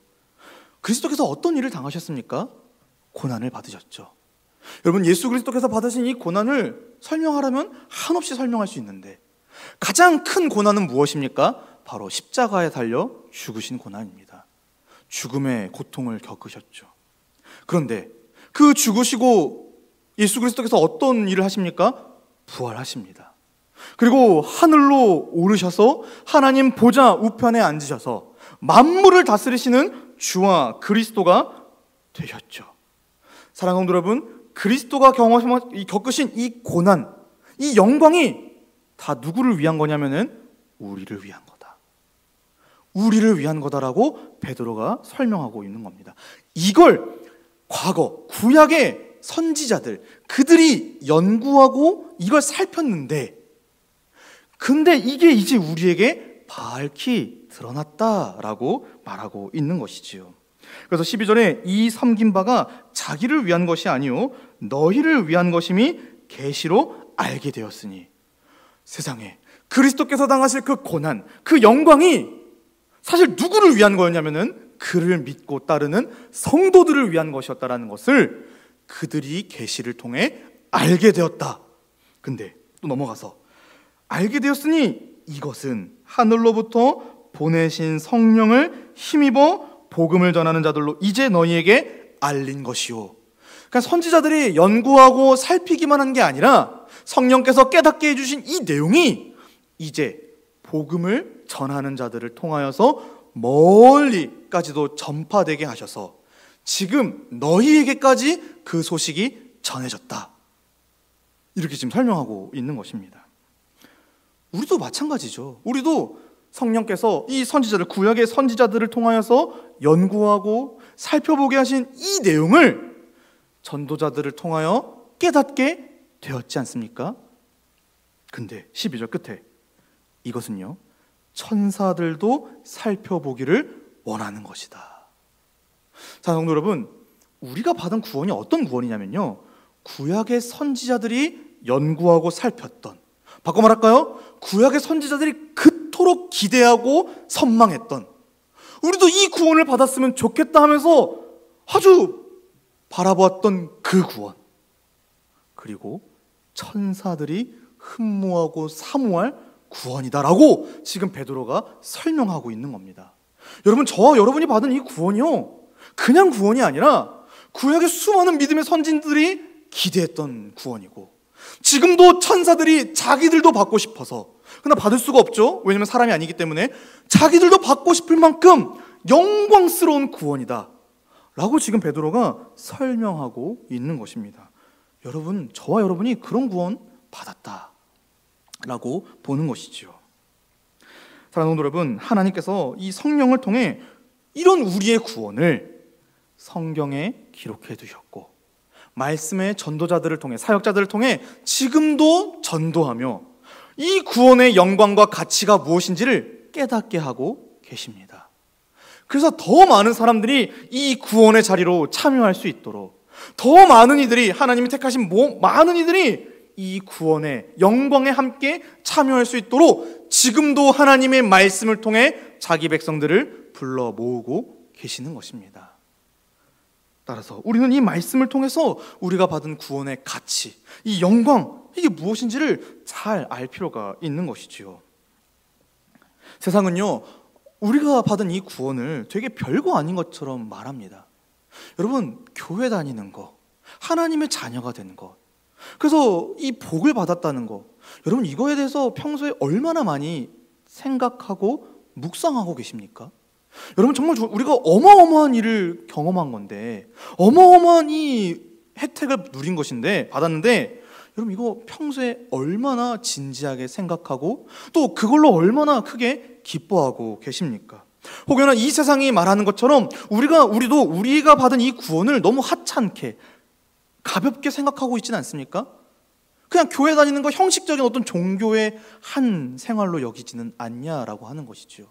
그리스도께서 어떤 일을 당하셨습니까? 고난을 받으셨죠. 여러분, 예수 그리스도께서 받으신 이 고난을 설명하려면 한없이 설명할 수 있는데, 가장 큰 고난은 무엇입니까? 바로 십자가에 달려 죽으신 고난입니다. 죽음의 고통을 겪으셨죠. 그런데 그 죽으시고 예수 그리스도께서 어떤 일을 하십니까? 부활하십니다. 그리고 하늘로 오르셔서 하나님 보좌 우편에 앉으셔서 만물을 다스리시는 주와 그리스도가 되셨죠. 사랑하는 성도 여러분, 그리스도가 겪으신 이 고난, 이 영광이 다 누구를 위한 거냐면은 우리를 위한 거다. 우리를 위한 거다라고 베드로가 설명하고 있는 겁니다. 이걸 과거 구약의 선지자들, 그들이 연구하고 이걸 살폈는데, 근데 이게 이제 우리에게 밝히 드러났다라고 말하고 있는 것이지요. 그래서 12절에 이 섬긴 바가 자기를 위한 것이 아니요 너희를 위한 것임이 계시로 알게 되었으니, 세상에 그리스도께서 당하실 그 고난, 그 영광이 사실 누구를 위한 거였냐면은 그를 믿고 따르는 성도들을 위한 것이었다라는 것을 그들이 계시를 통해 알게 되었다. 근데 또 넘어가서 알게 되었으니 이것은 하늘로부터 보내신 성령을 힘입어 복음을 전하는 자들로 이제 너희에게 알린 것이요. 그러니까 선지자들이 연구하고 살피기만 한 게 아니라 성령께서 깨닫게 해주신 이 내용이 이제 복음을 전하는 자들을 통하여서 멀리까지도 전파되게 하셔서 지금 너희에게까지 그 소식이 전해졌다. 이렇게 지금 설명하고 있는 것입니다. 우리도 마찬가지죠. 우리도 성령께서 이 선지자들, 구약의 선지자들을 통하여서 연구하고 살펴보게 하신 이 내용을 전도자들을 통하여 깨닫게 되었지 않습니까? 근데 12절 끝에 이것은요, 천사들도 살펴보기를 원하는 것이다. 자, 성도 여러분, 우리가 받은 구원이 어떤 구원이냐면요, 구약의 선지자들이 연구하고 살폈던, 바꿔 말할까요? 구약의 선지자들이 그토록 기대하고 선망했던, 우리도 이 구원을 받았으면 좋겠다 하면서 아주 바라보았던 그 구원, 그리고 천사들이 흠모하고 사모할 구원이다라고 지금 베드로가 설명하고 있는 겁니다. 여러분, 저와 여러분이 받은 이 구원이요, 그냥 구원이 아니라 구약의 수많은 믿음의 선진들이 기대했던 구원이고, 지금도 천사들이 자기들도 받고 싶어서, 그러나 받을 수가 없죠. 왜냐하면 사람이 아니기 때문에 자기들도 받고 싶을 만큼 영광스러운 구원이다 라고 지금 베드로가 설명하고 있는 것입니다. 여러분, 저와 여러분이 그런 구원 받았다 라고 보는 것이죠. 사랑하는 성도 여러분, 하나님께서 이 성령을 통해 이런 우리의 구원을 성경에 기록해 두셨고, 말씀의 전도자들을 통해, 사역자들을 통해 지금도 전도하며 이 구원의 영광과 가치가 무엇인지를 깨닫게 하고 계십니다. 그래서 더 많은 사람들이 이 구원의 자리로 참여할 수 있도록, 더 많은 이들이, 하나님이 택하신 많은 이들이 이 구원의 영광에 함께 참여할 수 있도록 지금도 하나님의 말씀을 통해 자기 백성들을 불러 모으고 계시는 것입니다. 따라서 우리는 이 말씀을 통해서 우리가 받은 구원의 가치, 이 영광, 이게 무엇인지를 잘 알 필요가 있는 것이지요. 세상은요, 우리가 받은 이 구원을 되게 별거 아닌 것처럼 말합니다. 여러분, 교회 다니는 거, 하나님의 자녀가 된 것, 그래서 이 복을 받았다는 거, 여러분 이거에 대해서 평소에 얼마나 많이 생각하고 묵상하고 계십니까? 여러분, 정말 우리가 어마어마한 일을 경험한 건데, 어마어마한 이 혜택을 누린 것인데, 받았는데, 여러분 이거 평소에 얼마나 진지하게 생각하고 또 그걸로 얼마나 크게 기뻐하고 계십니까? 혹여나 이 세상이 말하는 것처럼 우리도 우리가 받은 이 구원을 너무 하찮게 가볍게 생각하고 있지는 않습니까? 그냥 교회 다니는 거 형식적인 어떤 종교의 한 생활로 여기지는 않냐라고 하는 것이지요.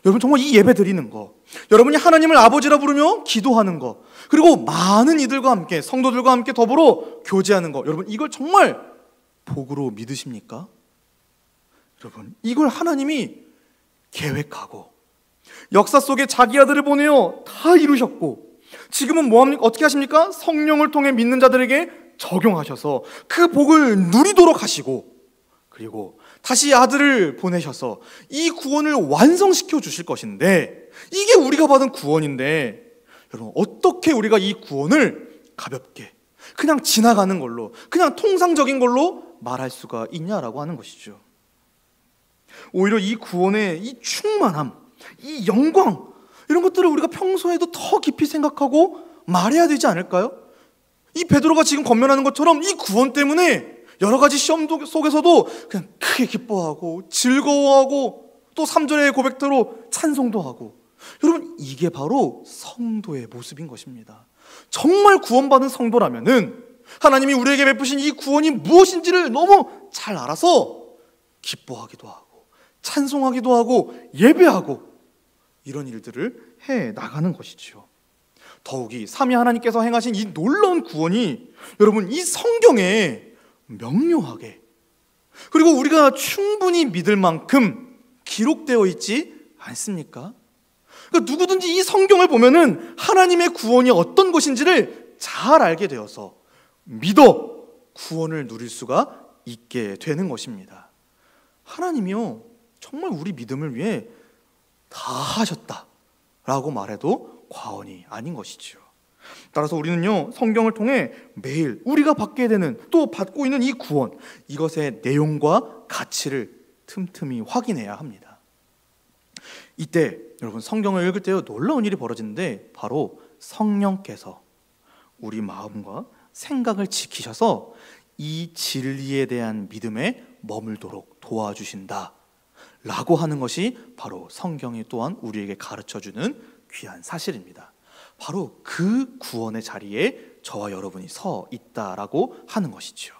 여러분, 정말 이 예배 드리는 거, 여러분이 하나님을 아버지라 부르며 기도하는 거, 그리고 많은 이들과 함께, 성도들과 함께 더불어 교제하는 거, 여러분 이걸 정말 복으로 믿으십니까? 여러분, 이걸 하나님이 계획하고 역사 속에 자기 아들을 보내어 다 이루셨고, 지금은 뭐합니까? 어떻게 하십니까? 성령을 통해 믿는 자들에게 적용하셔서 그 복을 누리도록 하시고, 그리고 다시 아들을 보내셔서 이 구원을 완성시켜 주실 것인데, 이게 우리가 받은 구원인데, 여러분 어떻게 우리가 이 구원을 가볍게 그냥 지나가는 걸로, 그냥 통상적인 걸로 말할 수가 있냐라고 하는 것이죠. 오히려 이 구원의 이 충만함, 이 영광, 이런 것들을 우리가 평소에도 더 깊이 생각하고 말해야 되지 않을까요? 이 베드로가 지금 권면하는 것처럼 이 구원 때문에 여러 가지 시험 속에서도 그냥 크게 기뻐하고 즐거워하고, 또 3절의 고백대로 찬송도 하고, 여러분 이게 바로 성도의 모습인 것입니다. 정말 구원받은 성도라면은 하나님이 우리에게 베푸신 이 구원이 무엇인지를 너무 잘 알아서 기뻐하기도 하고 찬송하기도 하고 예배하고, 이런 일들을 해 나가는 것이지요. 더욱이 삼위 하나님께서 행하신 이 놀라운 구원이 여러분 이 성경에 명료하게, 그리고 우리가 충분히 믿을 만큼 기록되어 있지 않습니까? 그러니까 누구든지 이 성경을 보면은 하나님의 구원이 어떤 것인지를 잘 알게 되어서 믿어 구원을 누릴 수가 있게 되는 것입니다. 하나님이요, 정말 우리 믿음을 위해 다 하셨다라고 말해도 과언이 아닌 것이지요. 따라서 우리는요, 성경을 통해 매일 우리가 받게 되는, 또 받고 있는 이 구원, 이것의 내용과 가치를 틈틈이 확인해야 합니다. 이때 여러분 성경을 읽을 때요, 놀라운 일이 벌어지는데, 바로 성령께서 우리 마음과 생각을 지키셔서 이 진리에 대한 믿음에 머물도록 도와주신다 라고 하는 것이 바로 성경이 또한 우리에게 가르쳐주는 귀한 사실입니다. 바로 그 구원의 자리에 저와 여러분이 서 있다라고 하는 것이죠.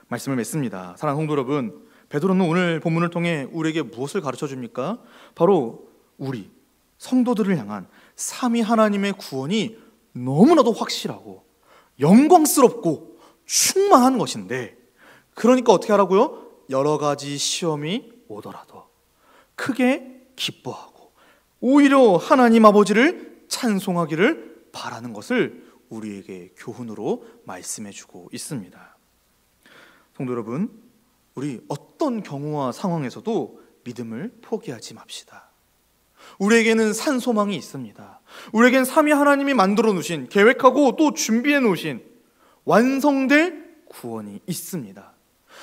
말씀을 맺습니다. 사랑하는 성도 여러분, 베드로는 오늘 본문을 통해 우리에게 무엇을 가르쳐 줍니까? 바로 우리 성도들을 향한 삼위 하나님의 구원이 너무나도 확실하고 영광스럽고 충만한 것인데, 그러니까 어떻게 하라고요? 여러 가지 시험이 오더라도 크게 기뻐하고 오히려 하나님 아버지를 찬송하기를 바라는 것을 우리에게 교훈으로 말씀해주고 있습니다. 성도 여러분, 우리 어떤 경우와 상황에서도 믿음을 포기하지 맙시다. 우리에게는 산 소망이 있습니다. 우리에겐 삼위 하나님이 만들어 놓으신, 계획하고 또 준비해 놓으신 완성될 구원이 있습니다.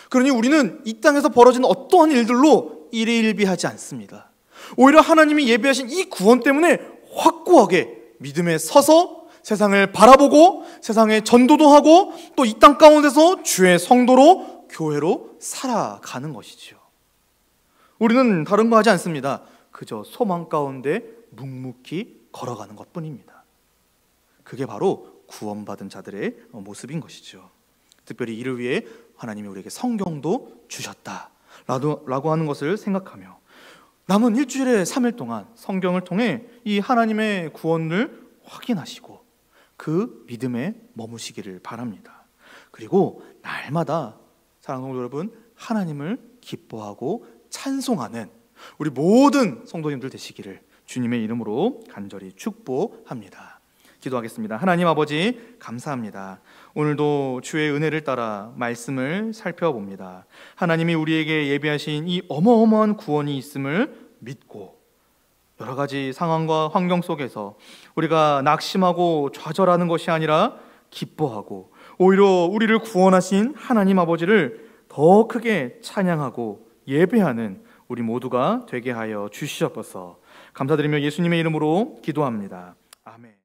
그러니 우리는 이 땅에서 벌어지는 어떠한 일들로 일희일비하지 않습니다. 오히려 하나님이 예비하신 이 구원 때문에 확고하게 믿음에 서서 세상을 바라보고 세상에 전도도 하고, 또 이 땅 가운데서 주의 성도로 교회로 살아가는 것이지요. 우리는 다른 거 하지 않습니다. 그저 소망 가운데 묵묵히 걸어가는 것뿐입니다. 그게 바로 구원받은 자들의 모습인 것이죠. 특별히 이를 위해 하나님이 우리에게 성경도 주셨다라고 하는 것을 생각하며, 남은 일주일에 3일 동안 성경을 통해 이 하나님의 구원을 확인하시고, 그 믿음에 머무시기를 바랍니다. 그리고 날마다 사랑하는 성도 여러분, 하나님을 기뻐하고 찬송하는 우리 모든 성도님들 되시기를 주님의 이름으로 간절히 축복합니다. 기도하겠습니다. 하나님 아버지, 감사합니다. 오늘도 주의 은혜를 따라 말씀을 살펴봅니다. 하나님이 우리에게 예비하신 이 어마어마한 구원이 있음을 믿고 여러 가지 상황과 환경 속에서 우리가 낙심하고 좌절하는 것이 아니라 기뻐하고 오히려 우리를 구원하신 하나님 아버지를 더 크게 찬양하고 예배하는 우리 모두가 되게 하여 주시옵소서. 감사드리며 예수님의 이름으로 기도합니다. 아멘.